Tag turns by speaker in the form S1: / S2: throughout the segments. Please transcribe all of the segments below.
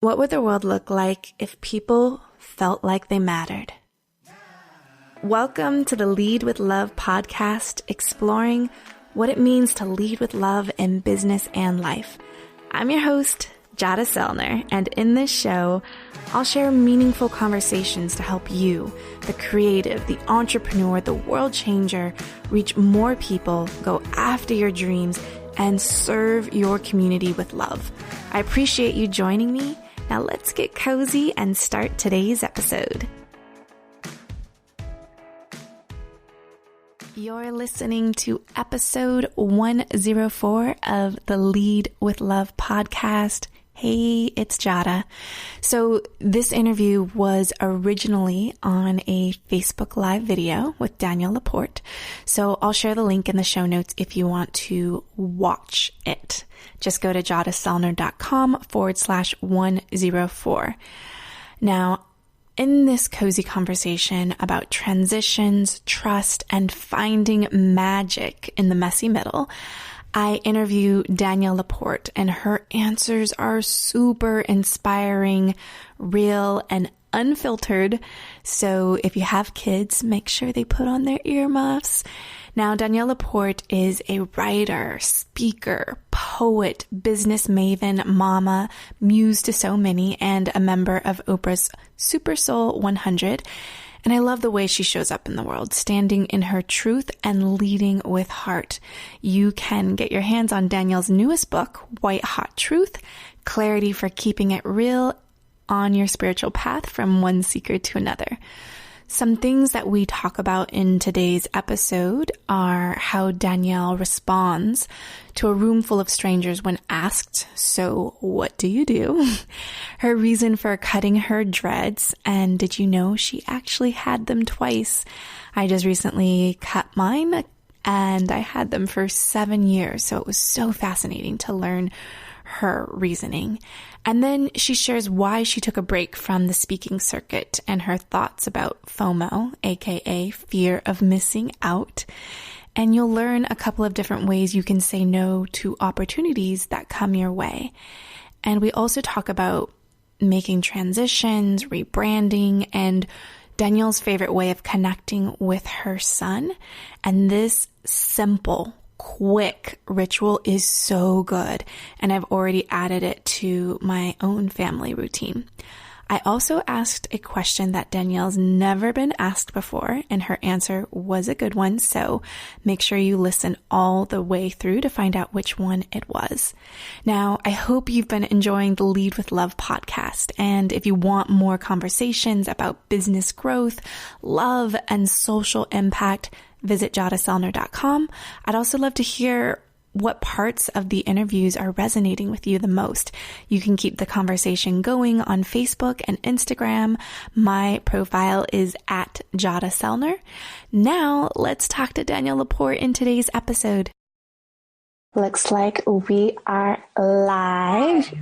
S1: What would the world look like if people felt like they mattered? Welcome to the Lead with Love podcast, exploring what it means to lead with love in business and life. I'm your host, Jada Selner, and in this show, I'll share meaningful conversations to help you, the creative, the entrepreneur, the world changer, reach more people, go after your dreams, and serve your community with love. I appreciate you joining me. Now let's get cozy and start today's episode. You're listening to episode 104 of the Lead with Love podcast. Hey, it's Jada. So this interview was originally on a Facebook Live video with Danielle LaPorte. So I'll share the link in the show notes if you want to watch it. Just go to jadaselner.com/104. Now, in this cozy conversation about transitions, trust, and finding magic in the messy middle, I interview Danielle LaPorte, and her answers are super inspiring, real, and unfiltered. So if you have kids, make sure they put on their earmuffs. Now, Danielle LaPorte is a writer, speaker, poet, business maven, mama, muse to so many, and a member of Oprah's SuperSoul 100. And I love the way she shows up in the world, standing in her truth and leading with heart. You can get your hands on Danielle's newest book, White Hot Truth, Clarity for Keeping It Real on Your Spiritual Path from One Seeker to Another. Some things that we talk about in today's episode are how Danielle responds to a room full of strangers when asked, "So what do you do?" Her reason for cutting her dreads, and did you know she actually had them twice? I just recently cut mine and I had them for 7 years, so it was so fascinating to learn her reasoning. And then she shares why she took a break from the speaking circuit and her thoughts about FOMO, aka fear of missing out. And you'll learn a couple of different ways you can say no to opportunities that come your way. And we also talk about making transitions, rebranding, and Danielle's favorite way of connecting with her son. And this simple, quick ritual is so good, and I've already added it to my own family routine. I also asked a question that Danielle's never been asked before, and her answer was a good one, so make sure you listen all the way through to find out which one it was. Now, I hope you've been enjoying the Lead with Love podcast, and if you want more conversations about business growth, love, and social impact, visit jadaselner.com. I'd also love to hear what parts of the interviews are resonating with you the most. You can keep the conversation going on Facebook and Instagram. My profile is at Jada Selner. Now, let's talk to Danielle LaPorte in today's episode. Looks like we are live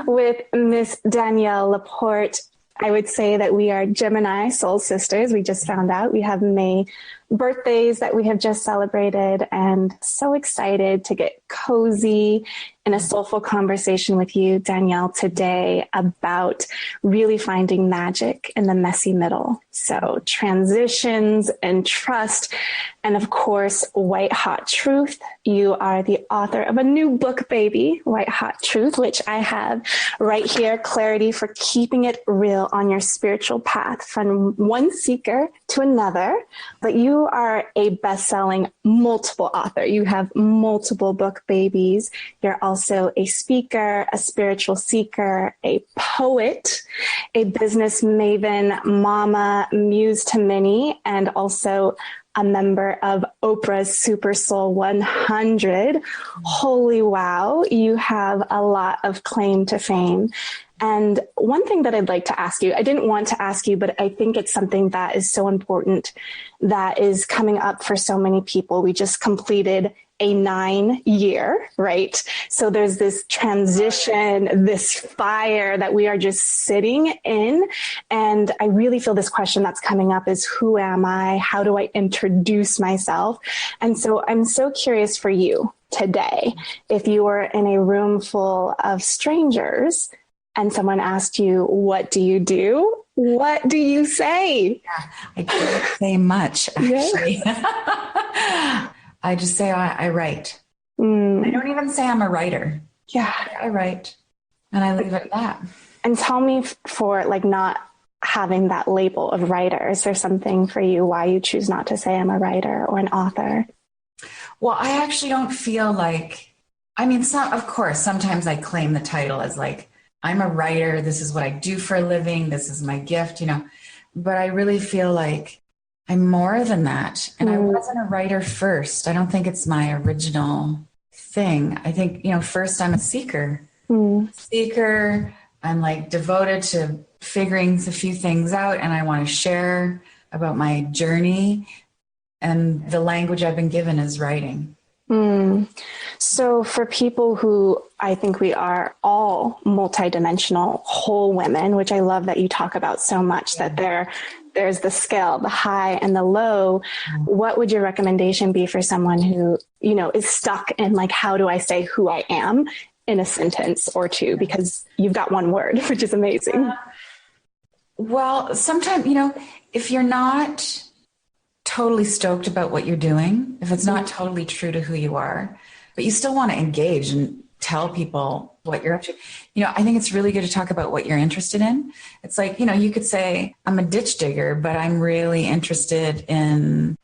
S1: with Miss Danielle LaPorte. I would say that we are Gemini soul sisters. We just found out we have May birthdays that we have just celebrated, and so excited to get cozy in a soulful conversation with you, Danielle, today about really finding magic in the messy middle. So transitions and trust, and of course, White Hot Truth. You are the author of a new book, baby, White Hot Truth, which I have right here, Clarity for Keeping It Real on Your Spiritual Path from One Seeker to Another. But you are a best-selling multiple author. You have multiple book babies. You're also a speaker, a spiritual seeker, a poet, a business maven, mama, muse to many, and also a member of Oprah's SuperSoul 100. Holy wow, you have a lot of claim to fame. And one thing that I'd like to ask you, I didn't want to ask you, but I think it's something that is so important that is coming up for so many people. We just completed a 9-year, right? So there's this transition, this fire that we are just sitting in. And I really feel this question that's coming up is, who am I? How do I introduce myself? And so I'm so curious for you today, if you were in a room full of strangers, and someone asked you, what do you do? What do you say?
S2: Yeah, I can't say much, actually. Yeah. I just say I write. I don't even say I'm a writer.
S1: Yeah.
S2: I write, and I leave it at that.
S1: And tell me, for like not having that label of writer, is there something for you why you choose not to say I'm a writer or an author?
S2: Well, I actually don't feel like, I mean, of course, sometimes I claim the title as like, I'm a writer. This is what I do for a living. This is my gift, but I really feel like I'm more than that. And I wasn't a writer first. I don't think it's my original thing. I think, first I'm a seeker. Seeker. I'm like devoted to figuring a few things out, and I want to share about my journey. And the language I've been given is writing.
S1: So for people who, I think we are all multidimensional whole women, which I love that you talk about so much, that there's the scale, the high and the low. What would your recommendation be for someone who, is stuck in like, how do I say who I am in a sentence or two? Because you've got one word, which is amazing.
S2: Well, sometimes, if you're not totally stoked about what you're doing, if it's not totally true to who you are, but you still want to engage and tell people what you're up to, I think it's really good to talk about what you're interested in. It's like, you could say, I'm a ditch digger, but I'm really interested in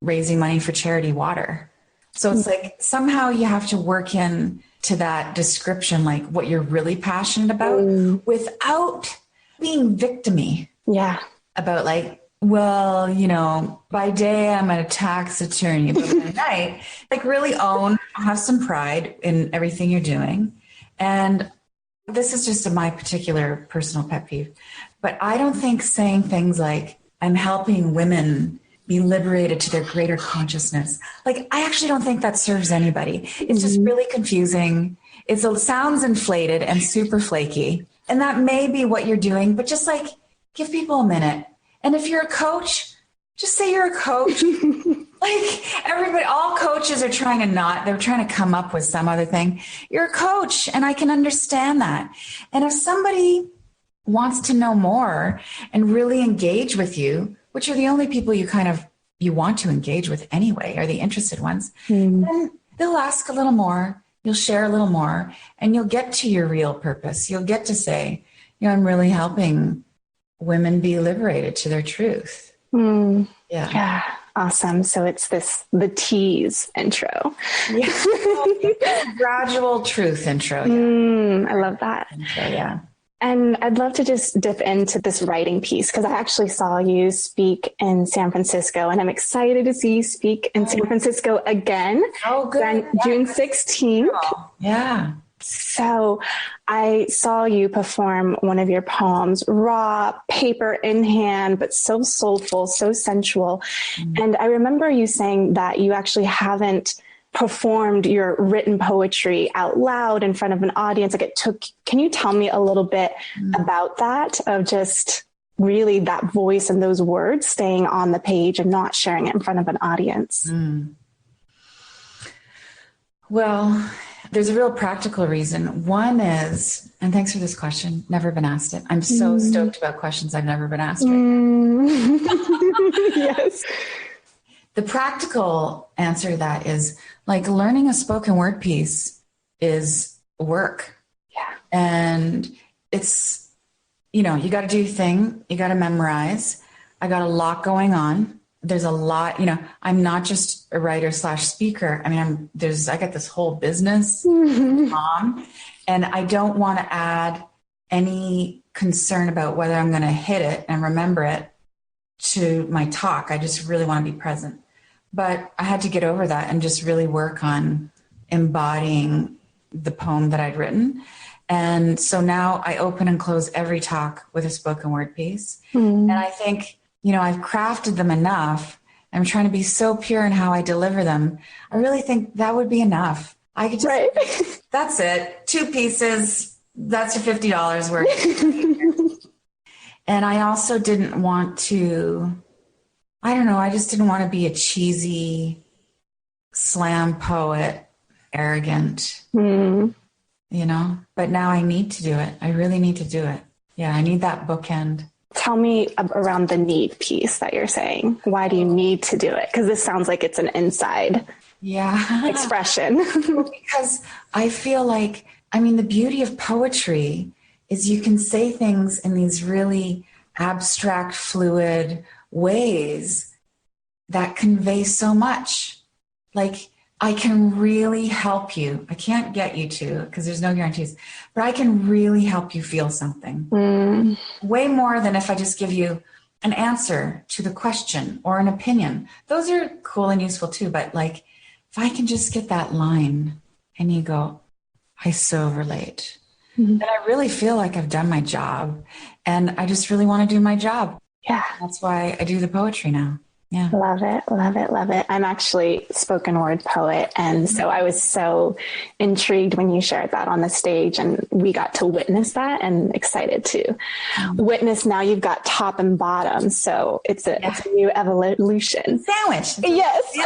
S2: raising money for charity water. So it's like, somehow you have to work in to that description, like what you're really passionate about without being victim-y.
S1: Yeah.
S2: About like, well, by day I'm a tax attorney, but by night, like really have some pride in everything you're doing. And this is just my particular personal pet peeve, but I don't think saying things like, I'm helping women be liberated to their greater consciousness. Like, I actually don't think that serves anybody. It's just really confusing. It sounds inflated and super flaky. And that may be what you're doing, but just like, give people a minute. And if you're a coach, just say you're a coach. Like everybody, all coaches are they're trying to come up with some other thing. You're a coach, and I can understand that. And if somebody wants to know more and really engage with you, which are the only people you want to engage with anyway, are the interested ones, then they'll ask a little more, you'll share a little more, and you'll get to your real purpose. You'll get to say, I'm really helping women be liberated to their truth. Yeah.
S1: Awesome. So it's the tease intro.
S2: Yeah. Gradual truth intro. Yeah.
S1: I love that.
S2: Intro, yeah.
S1: And I'd love to just dip into this writing piece, because I actually saw you speak in San Francisco, and I'm excited to see you speak in San Francisco again.
S2: Oh, good.
S1: June 16th.
S2: Yeah.
S1: So I saw you perform one of your poems, raw, paper in hand, but so soulful, so sensual. And I remember you saying that you actually haven't performed your written poetry out loud in front of an audience. Can you tell me a little bit about that, of just really that voice and those words staying on the page and not sharing it in front of an audience?
S2: Well, there's a real practical reason. One is, and thanks for this question, never been asked it. I'm so stoked about questions I've never been asked right now.
S1: Yes.
S2: The practical answer to that is, like, learning a spoken word piece is work.
S1: Yeah.
S2: And it's, you got to do your thing. You got to memorize. I got a lot going on. There's a lot, I'm not just a writer / speaker. I mean, I got this whole business, mom, and I don't want to add any concern about whether I'm going to hit it and remember it to my talk. I just really want to be present. But I had to get over that and just really work on embodying the poem that I'd written. And so now I open and close every talk with a spoken word piece. And I think, I've crafted them enough. I'm trying to be so pure in how I deliver them. I really think that would be enough. I could just, that's it. 2 pieces. That's your $50 worth. And I also didn't want to, I just didn't want to be a cheesy slam poet, arrogant. but now I need to do it. I really need to do it. Yeah, I need that bookend.
S3: Tell me around the need piece that you're saying. Why do you need to do it? Because this sounds like it's an inside expression.
S2: Because I feel like, the beauty of poetry is you can say things in these really abstract, fluid ways that convey so much. Like, I can really help you. I can't get you to, because there's no guarantees, but I can really help you feel something. Way more than if I just give you an answer to the question or an opinion. Those are cool and useful too. But like, if I can just get that line and you go, I so relate, then I really feel like I've done my job, and I just really want to do my job.
S3: Yeah.
S2: That's why I do the poetry now. Yeah.
S3: Love it. Love it. Love it. I'm actually a spoken word poet. And so I was so intrigued when you shared that on the stage, and we got to witness that, and excited to witness. Now you've got top and bottom. So it's a new evolution.
S2: Sandwich.
S3: Yes.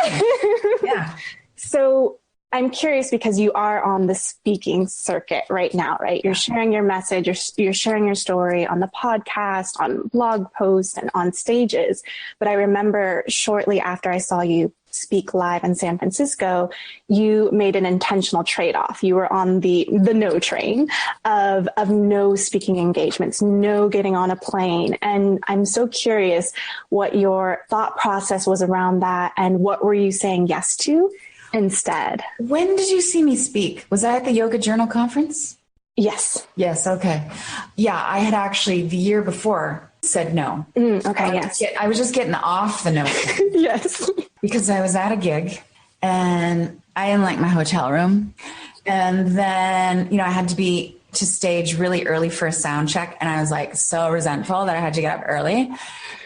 S2: Yeah.
S3: So I'm curious, because you are on the speaking circuit right now, right? You're sharing your message, you're sharing your story on the podcast, on blog posts, and on stages. But I remember shortly after I saw you speak live in San Francisco, you made an intentional trade-off. You were on the no train of no speaking engagements, no getting on a plane. And I'm so curious what your thought process was around that, and what were you saying yes to instead?
S2: When did you see me speak? Was I at the Yoga Journal conference?
S3: Yes.
S2: Yes. Okay. Yeah. I had actually the year before said no.
S3: Okay. Yes.
S2: I was just getting off the no.
S3: Yes.
S2: Because I was at a gig and I didn't like my hotel room. And then, I had to be to stage really early for a sound check. And I was like so resentful that I had to get up early.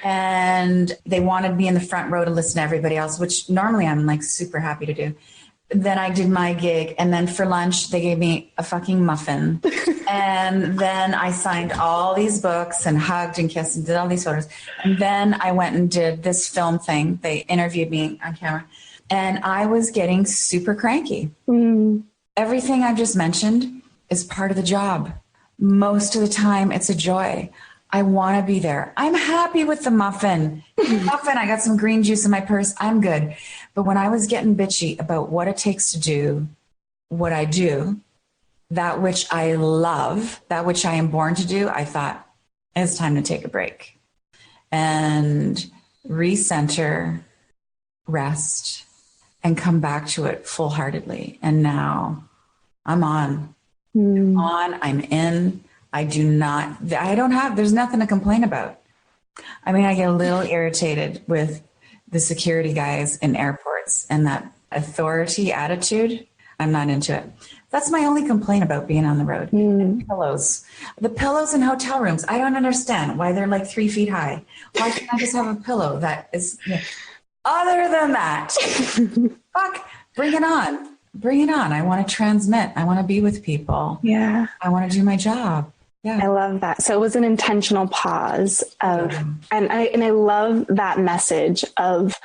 S2: And they wanted me in the front row to listen to everybody else, which normally I'm like super happy to do. Then I did my gig. And then for lunch, they gave me a fucking muffin. And then I signed all these books and hugged and kissed and did all these photos. And then I went and did this film thing. They interviewed me on camera, and I was getting super cranky. Everything I've just mentioned is part of the job. Most of the time, it's a joy. I want to be there. I'm happy with the muffin. I got some green juice in my purse. I'm good. But when I was getting bitchy about what it takes to do what I do, that which I love, that which I am born to do, I thought it's time to take a break and recenter, rest, and come back to it full-heartedly. And now I'm on. I'm in. There's nothing to complain about. I get a little irritated with the security guys in airports and that authority attitude. I'm not into it. That's my only complaint about being on the road. Pillows. The pillows in hotel rooms. I don't understand why they're like 3 feet high. Why can't I just have a pillow that is, other than that, fuck, bring it on. Bring it on. I want to transmit. I want to be with people.
S3: Yeah.
S2: I want to do my job. Yeah.
S3: I love that. So it was an intentional pause of, and I love that message of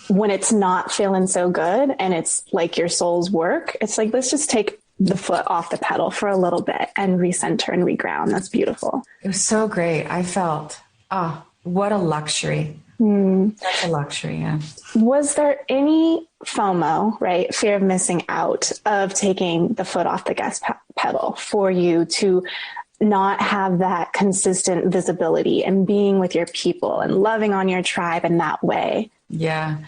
S3: when it's not feeling so good and it's like your soul's work. It's like, let's just take the foot off the pedal for a little bit and recenter and reground. That's beautiful.
S2: It was so great. I felt, what a luxury. That's a luxury. Yeah.
S3: Was there any FOMO, right? Fear of missing out, of taking the foot off the gas pedal for you to not have that consistent visibility and being with your people and loving on your tribe in that way?
S2: Yeah.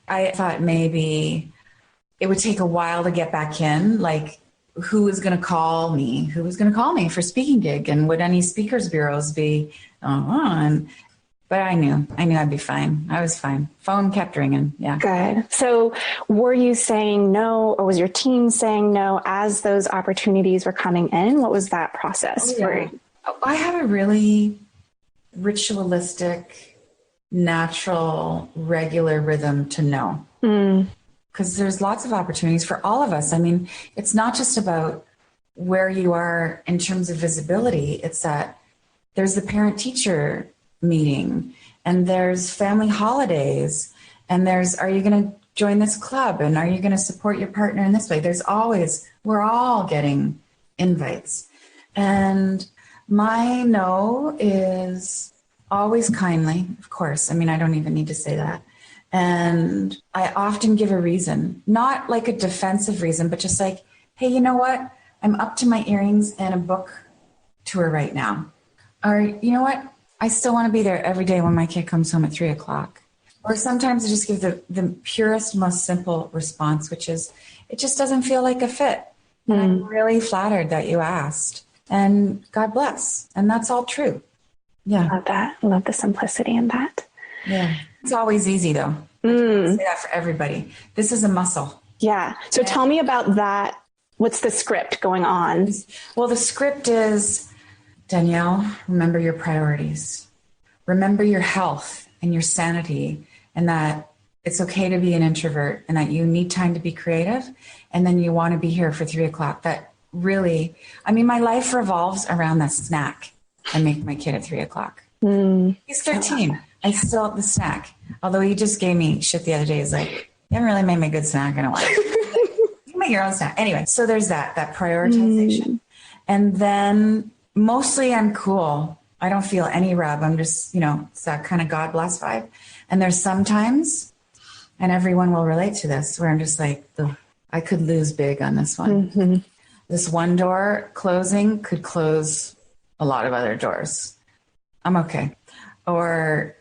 S2: I thought maybe it would take a while to get back in. Like, who was going to call me? Who was going to call me for speaking gig? And would any speakers bureaus be on? But I knew I'd be fine. I was fine. Phone kept ringing. Yeah.
S3: Good. So were you saying no, or was your team saying no as those opportunities were coming in? What was that process for you?
S2: I have a really ritualistic, natural, regular rhythm to know. Because there's lots of opportunities for all of us. It's not just about where you are in terms of visibility. It's that there's the parent-teacher meeting, and there's family holidays, and are you going to join this club, and are you going to support your partner in this way? We're all getting invites. And my no is always kindly, of course. I mean, I don't even need to say that. And I often give a reason, not like a defensive reason, but just like, hey, you know what? I'm up to my earrings in a book tour right now. Or, you know what? I still want to be there every day when my kid comes home at 3:00. Or sometimes I just give the purest, most simple response, which is, it just doesn't feel like a fit. And I'm really flattered that you asked. And God bless. And that's all true. Yeah.
S3: Love that. Love the simplicity in that.
S2: Yeah. It's always easy, though. I say that for everybody. This is a muscle.
S3: Yeah. So tell me about that. What's the script going on?
S2: Well, the script is, Danielle, remember your priorities. Remember your health and your sanity, and that it's okay to be an introvert and that you need time to be creative. And then you want to be here for 3:00. That really, I mean, my life revolves around that snack I make my kid at 3:00. He's 13. I still have the snack. Although he just gave me shit the other day. He's like, you haven't really made me a good snack in a while. You make your own snack. Anyway, so there's that prioritization. And then mostly I'm cool. I don't feel any rub. I'm just, it's that kind of God bless vibe. And there's sometimes, and everyone will relate to this, where I'm just like, I could lose big on this one. This one door closing could close a lot of other doors. I'm okay. Or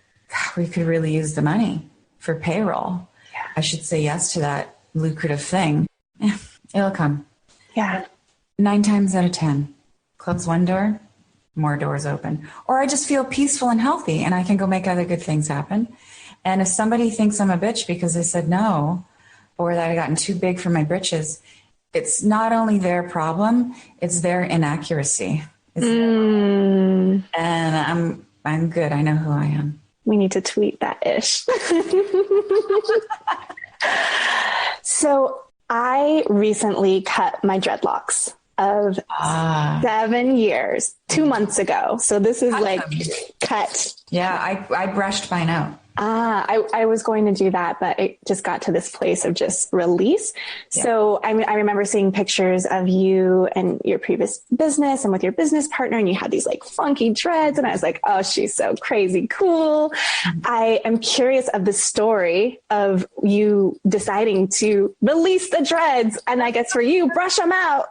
S2: we could really use the money for payroll. Yeah. I should say yes to that lucrative thing. Yeah, it'll come.
S3: Yeah.
S2: 9 times out of 10, close one door, more doors open. Or I just feel peaceful and healthy and I can go make other good things happen. And if somebody thinks I'm a bitch because I said no, or that I gotten too big for my britches, it's not only their problem, it's their inaccuracy. And I'm good. I know who I am.
S3: We need to tweet that ish. So I recently cut my dreadlocks of 7 years, 2 months ago. So this is cut.
S2: Yeah, I brushed mine out.
S3: I was going to do that, but it just got to this place of just release. Yeah. So I remember seeing pictures of you and your previous business and with your business partner, and you had these like funky dreads. And I was like, oh, she's so crazy cool. I am curious of the story of you deciding to release the dreads. And I guess for you, brush them out.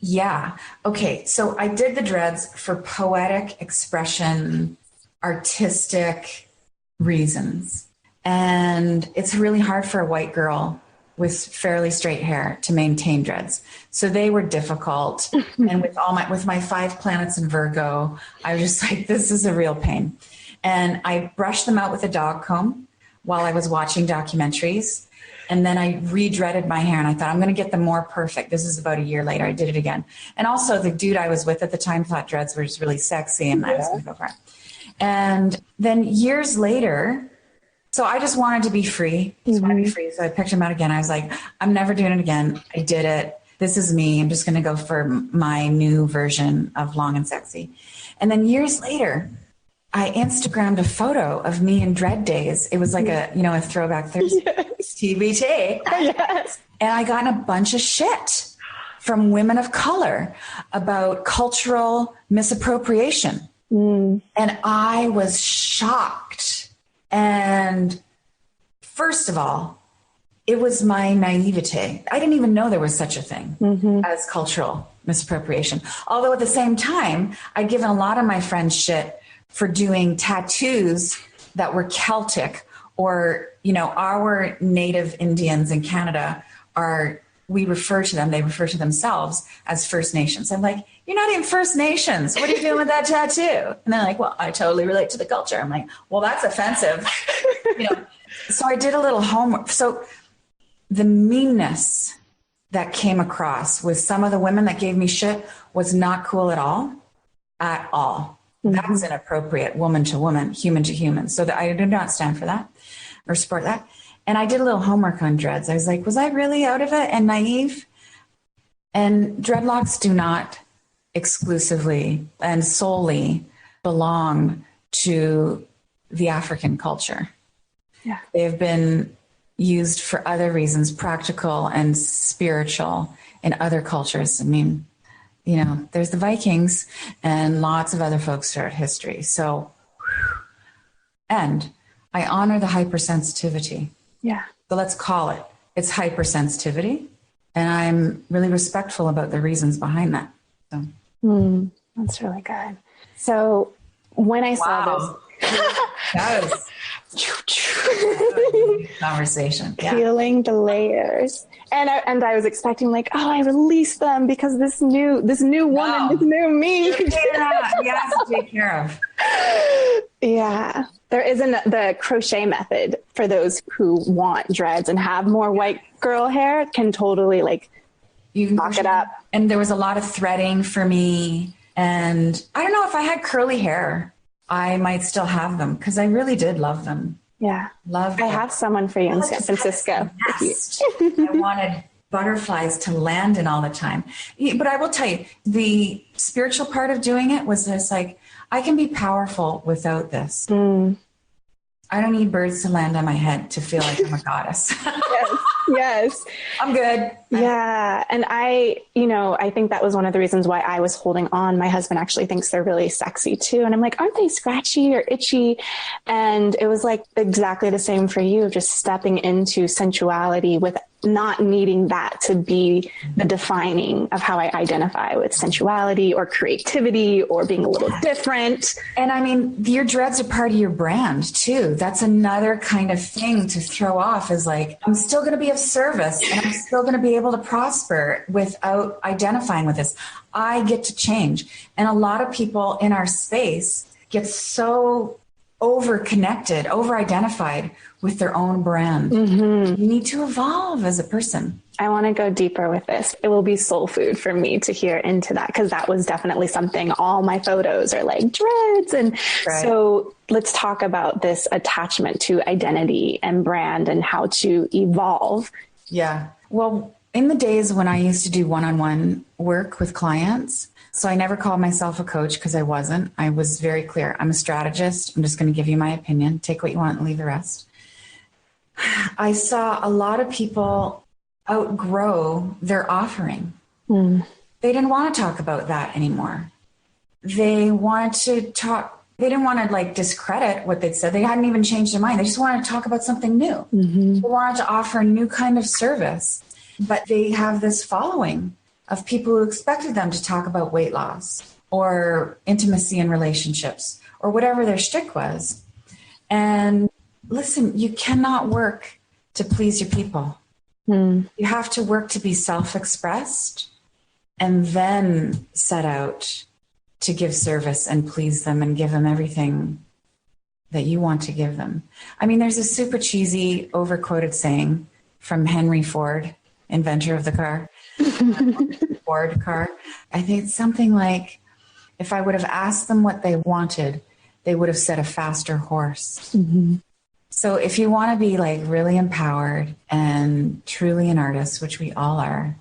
S2: Yeah. Okay. So I did the dreads for poetic expression, artistic reasons. And it's really hard for a white girl with fairly straight hair to maintain dreads. So they were difficult. And with my 5 planets in Virgo, I was just like, this is a real pain. And I brushed them out with a dog comb while I was watching documentaries. And then I re-dreaded my hair and I thought, I'm going to get them more perfect. This is about a year later. I did it again. And also the dude I was with at the time thought dreads were just really sexy and I was going to go for it. And then years later, so I just wanted to be free. So I picked them out again. I was like, I'm never doing it again. I did it. This is me. I'm just going to go for my new version of long and sexy. And then years later, I Instagrammed a photo of me in dread days. It was like a throwback Thursday. Yes. TBT. Yes. And I got in a bunch of shit from women of color about cultural misappropriation. And I was shocked. And first of all, it was my naivete. I didn't even know there was such a thing as cultural misappropriation. Although at the same time, I'd given a lot of my friends shit for doing tattoos that were Celtic or, our native Indians in Canada they refer to themselves as First Nations. I'm like, you're not even First Nations. What are you doing with that tattoo? And they're like, well, I totally relate to the culture. I'm like, well, that's offensive. So I did a little homework. So the meanness that came across with some of the women that gave me shit was not cool at all. At all. That's inappropriate, woman to woman, human to human. So I do not stand for that or support that. And I did a little homework on dreads. I was like, was I really out of it and naive? And dreadlocks do not exclusively and solely belong to the African culture. Yeah. They have been used for other reasons, practical and spiritual in other cultures. I mean, there's the Vikings and lots of other folks throughout history. So, and I honor the hypersensitivity.
S3: Yeah.
S2: So let's call it. It's hypersensitivity. And I'm really respectful about the reasons behind that. So.
S3: That's really good. So when I saw this,
S2: that was conversation,
S3: peeling the layers, and I was expecting like, oh, I released them because this new woman, this new me,
S2: you have to take care of.
S3: Yeah, there isn't the crochet method for those who want dreads and have more white girl hair. Can totally like
S2: you can
S3: knock it up.
S2: And there was a lot of threading for me. And I don't know, if I had curly hair, I might still have them because I really did love them.
S3: Yeah.
S2: Love them.
S3: I have someone for you in San Francisco.
S2: I wanted butterflies to land in all the time. But I will tell you, the spiritual part of doing it was just like, I can be powerful without this. I don't need birds to land on my head to feel like I'm a goddess.
S3: Yes.
S2: I'm good.
S3: Yeah. And I think that was one of the reasons why I was holding on. My husband actually thinks they're really sexy too. And I'm like, aren't they scratchy or itchy? And it was like exactly the same for you, just stepping into sensuality with not needing that to be the defining of how I identify with sensuality or creativity or being a little different.
S2: And I mean, your dreads are part of your brand too. That's another kind of thing to throw off, is like, I'm still going to be of service and I'm still going to be able to prosper without identifying with this. I get to change. And a lot of people in our space get so over-connected, over-identified with their own brand. You need to evolve as a person.
S3: I want to go deeper with this. It will be soul food for me to hear into that, because that was definitely something. All my photos are like dreads. And so let's talk about this attachment to identity and brand and how to evolve.
S2: Yeah. Well, in the days when I used to do one-on-one work with clients, so I never called myself a coach because I wasn't. I was very clear. I'm a strategist. I'm just going to give you my opinion. Take what you want and leave the rest. I saw a lot of people outgrow their offering. They didn't want to talk about that anymore. They wanted to talk. They didn't want to like discredit what they'd said. They hadn't even changed their mind. They just wanted to talk about something new. They wanted to offer a new kind of service, but they have this following of people who expected them to talk about weight loss or intimacy in relationships or whatever their shtick was. And listen, you cannot work to please your people. You have to work to be self-expressed and then set out to give service and please them and give them everything that you want to give them. I mean, there's a super cheesy, overquoted saying from Henry Ford, inventor of the car. Ford car. I think it's something like, if I would have asked them what they wanted, they would have said a faster horse. So if you want to be like really empowered and truly an artist, which we all are,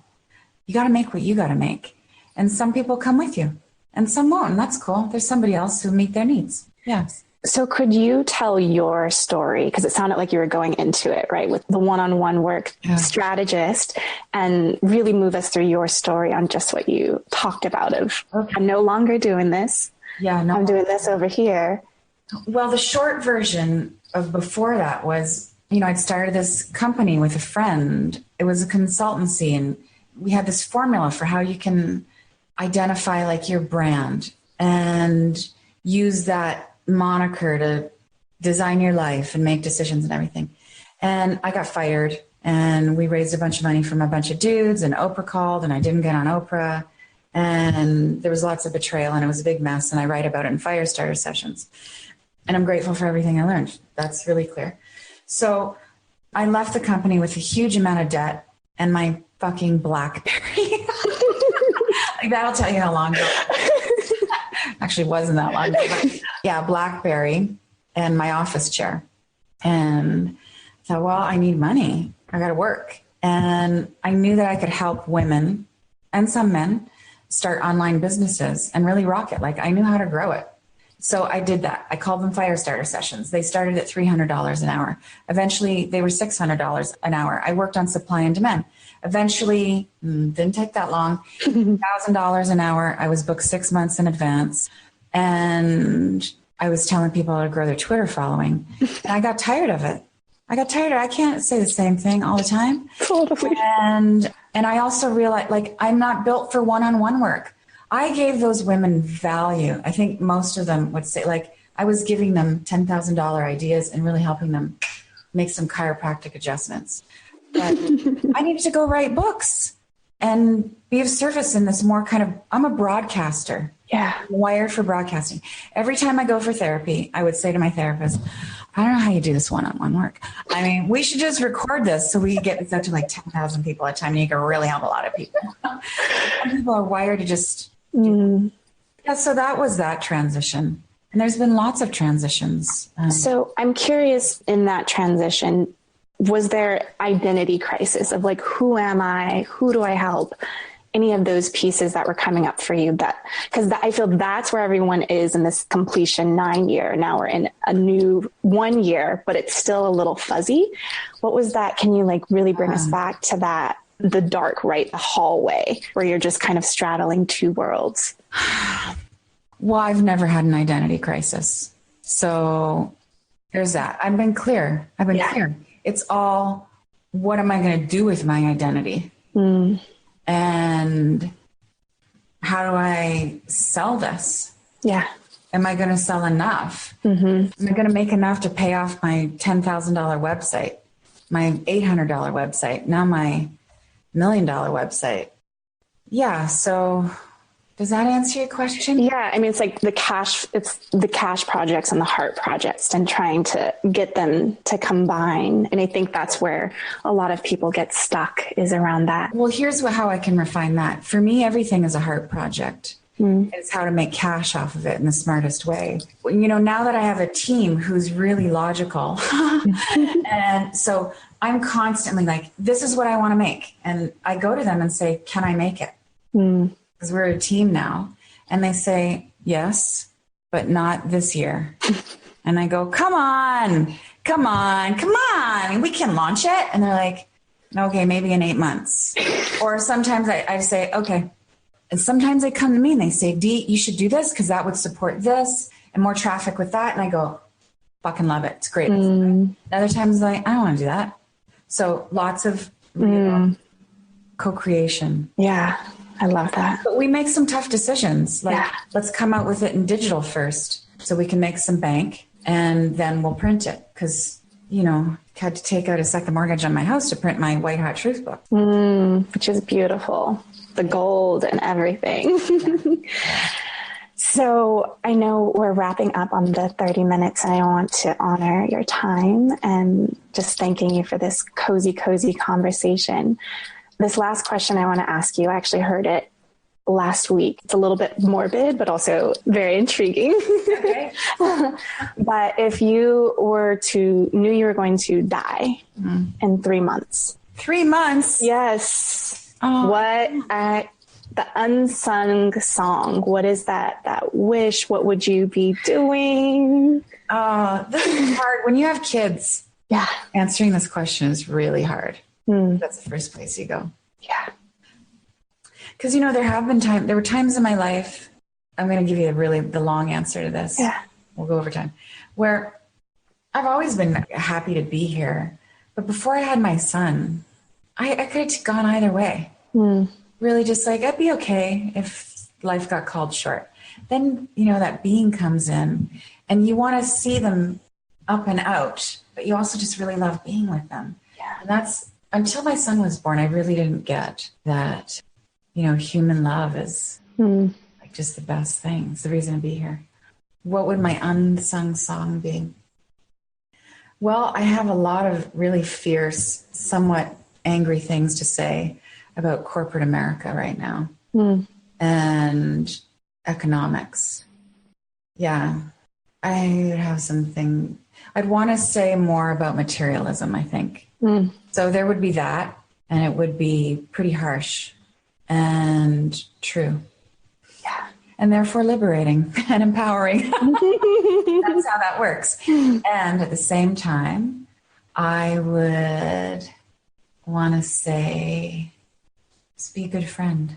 S2: you got to make what you got to make. And some people come with you and some won't. And that's cool. There's somebody else who meet their needs. Yes.
S3: So could you tell your story? Because it sounded like you were going into it, right? With the one-on-one work strategist, and really move us through your story on just what you talked about of, I'm no longer doing this. I'm doing this over here.
S2: Well, the short version of before that was, I'd started this company with a friend. It was a consultancy, and we had this formula for how you can identify like your brand and use that moniker to design your life and make decisions and everything. And I got fired, and we raised a bunch of money from a bunch of dudes, and Oprah called, and I didn't get on Oprah, and there was lots of betrayal, and it was a big mess. And I write about it in Firestarter sessions, and I'm grateful for everything I learned. That's really clear. So I left the company with a huge amount of debt and my fucking BlackBerry. Like, that'll tell you how long ago. Actually, it wasn't that long ago, but yeah, BlackBerry and my office chair. And I thought, well, I need money. I got to work. And I knew that I could help women and some men start online businesses and really rock it. Like, I knew how to grow it. So I did that. I called them Firestarter sessions. They started at $300 an hour. Eventually, they were $600 an hour. I worked on supply and demand. Eventually, didn't take that long, $1,000 an hour. I was booked 6 months in advance. And I was telling people how to grow their Twitter following. And I got tired of it. I can't say the same thing all the time.
S3: Totally.
S2: And I also realized, like, I'm not built for one-on-one work. I gave those women value. I think most of them would say, like, I was giving them $10,000 ideas and really helping them make some chiropractic adjustments. But I needed to go write books and be of service in this more kind of, I'm a broadcaster.
S3: Yeah.
S2: I'm wired for broadcasting. Every time I go for therapy, I would say to my therapist, I don't know how you do this one-on-one work. I mean, we should just record this so we get this out to like 10,000 people at a time and you can really help a lot of people. Some people are wired to just, yeah, so that was that transition. And there's been lots of transitions.
S3: So I'm curious, in that transition, was there identity crisis of like, who am I? Who do I help? Any of those pieces that were coming up for you? That, because I feel that's where everyone is in this completion 9 year. Now we're in a new 1 year, but it's still a little fuzzy. What was that? Can you like really bring us back to that, the dark, right? The hallway where you're just kind of straddling two worlds.
S2: Well, I've never had an identity crisis. So there's that. I've been clear. Clear. It's all, what am I going to do with my identity? And how do I sell this?
S3: Yeah.
S2: Am I going to sell enough? Am I going to make enough to pay off my $10,000 website, my $800 website, now my $1 million website? Yeah. So does that answer your question?
S3: Yeah. I mean, it's like it's the cash projects and the heart projects and trying to get them to combine. And I think that's where a lot of people get stuck, is around that.
S2: Well, here's how I can refine that. For me, everything is a heart project. It's how to make cash off of it in the smartest way. You know, now that I have a team who's really logical, and so I'm constantly like, this is what I want to make. And I go to them and say, can I make it? Because we're a team now. And they say, yes, but not this year. And I go, come on. We can launch it. And they're like, okay, maybe in 8 months. Or sometimes I say, okay. And sometimes they come to me and they say, Dee, you should do this because that would support this and more traffic with that. And I go, fucking love it. It's great. Other times like, I don't want to do that. So lots of co-creation.
S3: Yeah. I love that.
S2: But we make some tough decisions. Like, let's come out with it in digital first so we can make some bank and then we'll print it. Because, you know, I had to take out a second mortgage on my house to print my White Hot Truth book.
S3: Which is beautiful. The gold and everything. So I know we're wrapping up on the 30 minutes and I want to honor your time and just thanking you for this cozy conversation. This last question I want to ask you, I actually heard it last week. It's a little bit morbid, but also very intriguing. Okay. But if you knew you were going to die in 3 months.
S2: 3 months?
S3: Yes. The unsung song, what is that wish? What would you be doing?
S2: This is hard. When you have kids, answering this question is really hard. That's the first place you go.
S3: Yeah.
S2: Because, you know, there were times in my life, I'm going to give you the long answer to this.
S3: Yeah.
S2: We'll go over time, where I've always been happy to be here. But before I had my son, I could have gone either way. Really just like, I'd be okay if life got called short. Then, you know, that being comes in and you want to see them up and out, but you also just really love being with them.
S3: Yeah.
S2: And that's, until my son was born, I really didn't get that, you know, human love is like just the best thing. It's the reason to be here. What would my unsung song be? Well, I have a lot of really fierce, somewhat angry things to say about corporate America right now and economics. Yeah, I have something. I'd want to say more about materialism, I think. So there would be that, and it would be pretty harsh and true.
S3: Yeah.
S2: And therefore liberating and empowering. That's how that works. And at the same time, I would want to say, just be a good friend.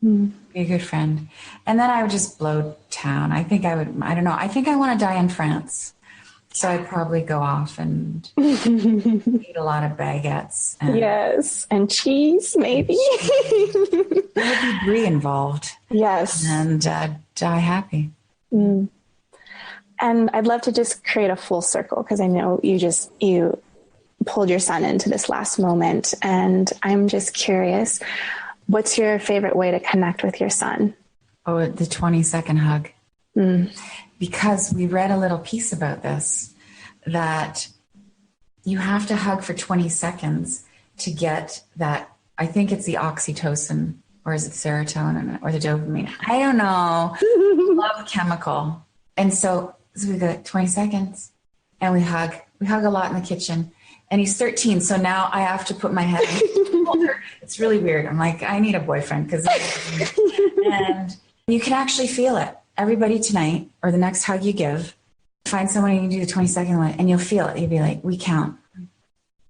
S2: Be a good friend. And then I would just blow town. I think I want to die in France. So I'd probably go off and eat a lot of baguettes.
S3: And cheese, maybe.
S2: There would be brie involved.
S3: Yes.
S2: And die happy.
S3: And I'd love to just create a full circle, because I know you pulled your son into this last moment. And I'm just curious, what's your favorite way to connect with your son?
S2: Oh, the 20-second hug. Because we read a little piece about this, that you have to hug for 20 seconds to get that. I think it's the oxytocin, or is it serotonin, or the dopamine? I don't know. Love chemical. And so we got 20 seconds and we hug. We hug a lot in the kitchen. And he's 13. So now I have to put my head on his shoulder. It's really weird. I'm like, I need a boyfriend. And you can actually feel it. Everybody tonight, or the next hug you give, find someone and you do the 20-second one, and you'll feel it. You'll be like, we count.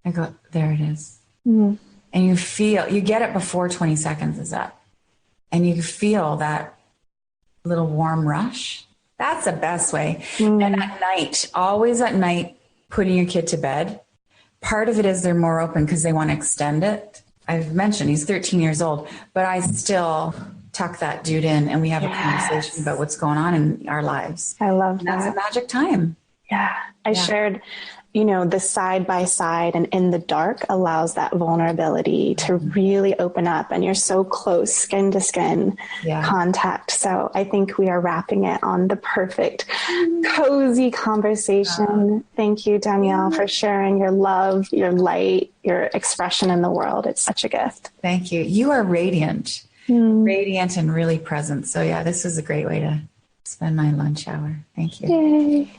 S2: I go, there it is. And you get it before 20 seconds is up. And you feel that little warm rush. That's the best way. And at night, always at night, putting your kid to bed, part of it is they're more open because they want to extend it. I've mentioned he's 13 years old, but I still tuck that dude in and we have a conversation about what's going on in our lives.
S3: I love that.
S2: That's a magic time.
S3: Yeah. I shared, the side by side and in the dark allows that vulnerability to really open up, and you're so close, skin to skin contact. So I think we are wrapping it on the perfect, cozy conversation. Thank you, Danielle, for sharing your love, your light, your expression in the world. It's such a gift.
S2: Thank you. You are radiant. Radiant and really present. So this was a great way to spend my lunch hour. Thank you.
S3: Yay.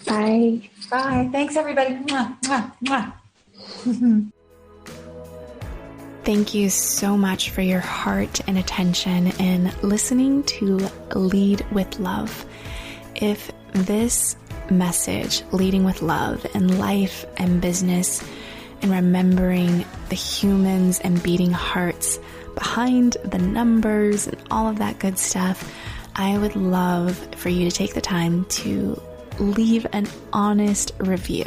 S3: Bye.
S2: Bye. Thanks, everybody. Mwah, mwah, mwah.
S1: Thank you so much for your heart and attention in listening to Lead with Love. If this message, leading with love in life and business, and remembering the humans and beating hearts behind the numbers and all of that good stuff, I would love for you to take the time to leave an honest review.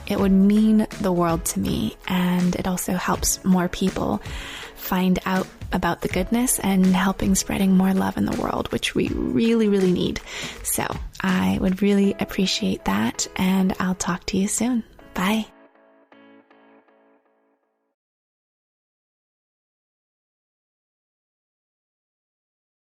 S1: It would mean the world to me, and it also helps more people find out about the goodness and helping spreading more love in the world, which we really, really need. So I would really appreciate that, and I'll talk to you soon. Bye.